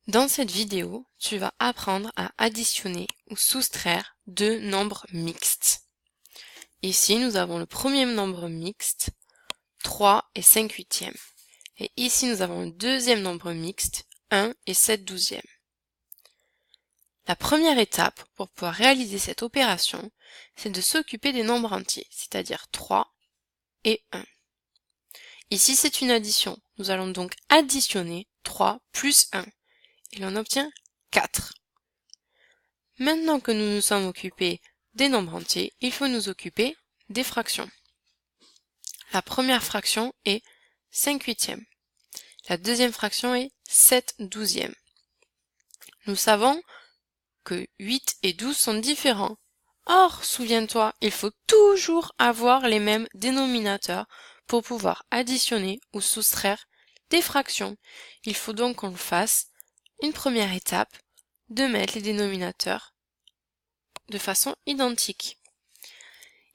Dans cette vidéo, tu vas apprendre à additionner ou soustraire deux nombres mixtes. Ici, nous avons le premier nombre mixte, 3 et 5 huitièmes. Et ici, nous avons le deuxième nombre mixte, 1 et 7 douzièmes. La première étape pour pouvoir réaliser cette opération, c'est de s'occuper des nombres entiers, c'est-à-dire 3 et 1. Ici, c'est une addition. Nous allons donc additionner 3 plus 1. Et l'on obtient 4. Maintenant que nous nous sommes occupés des nombres entiers, il faut nous occuper des fractions. La première fraction est 5 huitièmes. La deuxième fraction est 7 douzièmes. Nous savons que 8 et 12 sont différents. Or, souviens-toi, il faut toujours avoir les mêmes dénominateurs pour pouvoir additionner ou soustraire des fractions. Il faut donc qu'on le fasse. Une première étape, de mettre les dénominateurs de façon identique.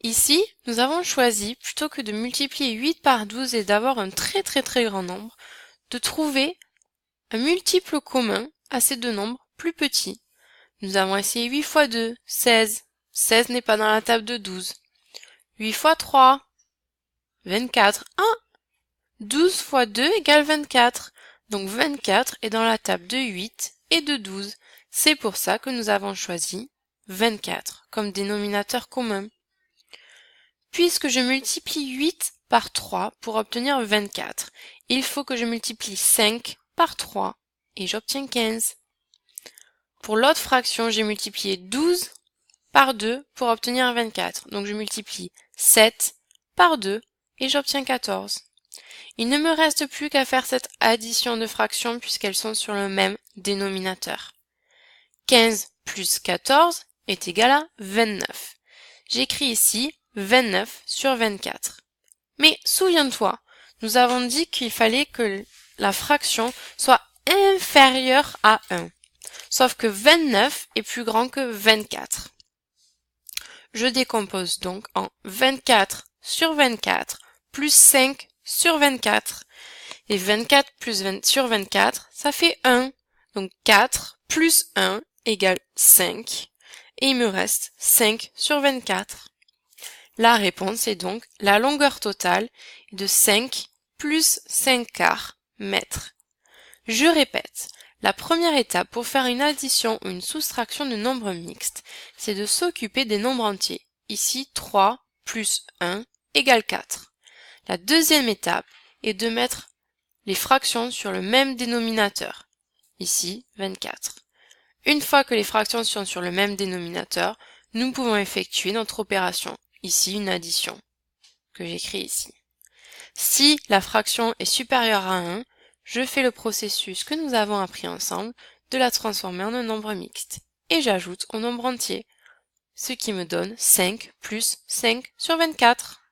Ici, nous avons choisi, plutôt que de multiplier 8 par 12 et d'avoir un très grand nombre, de trouver un multiple commun à ces deux nombres plus petits. Nous avons essayé 8 fois 2, 16. 16 n'est pas dans la table de 12. 8 fois 3, 24. 12 fois 2 égale 24. Donc 24 est dans la table de 8 et de 12. C'est pour ça que nous avons choisi 24 comme dénominateur commun. Puisque je multiplie 8 par 3 pour obtenir 24, il faut que je multiplie 5 par 3 et j'obtiens 15. Pour l'autre fraction, j'ai multiplié 12 par 2 pour obtenir 24. Donc je multiplie 7 par 2 et j'obtiens 14. Il ne me reste plus qu'à faire cette addition de fractions puisqu'elles sont sur le même dénominateur. 15 plus 14 est égal à 29. J'écris ici 29 sur 24. Mais souviens-toi, nous avons dit qu'il fallait que la fraction soit inférieure à 1. Sauf que 29 est plus grand que 24. Je décompose donc en 24 sur 24 plus 5 sur 24. Et 24 plus 20 sur 24, ça fait 1. Donc 4 plus 1 égale 5. Et il me reste 5 sur 24. La réponse est donc la longueur totale de 5 plus 5 quarts mètres. Je répète, la première étape pour faire une addition ou une soustraction de nombres mixtes, c'est de s'occuper des nombres entiers. Ici, 3 plus 1 égale 4. La deuxième étape est de mettre les fractions sur le même dénominateur. Ici, 24. Une fois que les fractions sont sur le même dénominateur, nous pouvons effectuer notre opération. Ici, une addition, que j'écris ici. Si la fraction est supérieure à 1, je fais le processus que nous avons appris ensemble de la transformer en un nombre mixte. Et j'ajoute au nombre entier, ce qui me donne 5 plus 5 sur 24.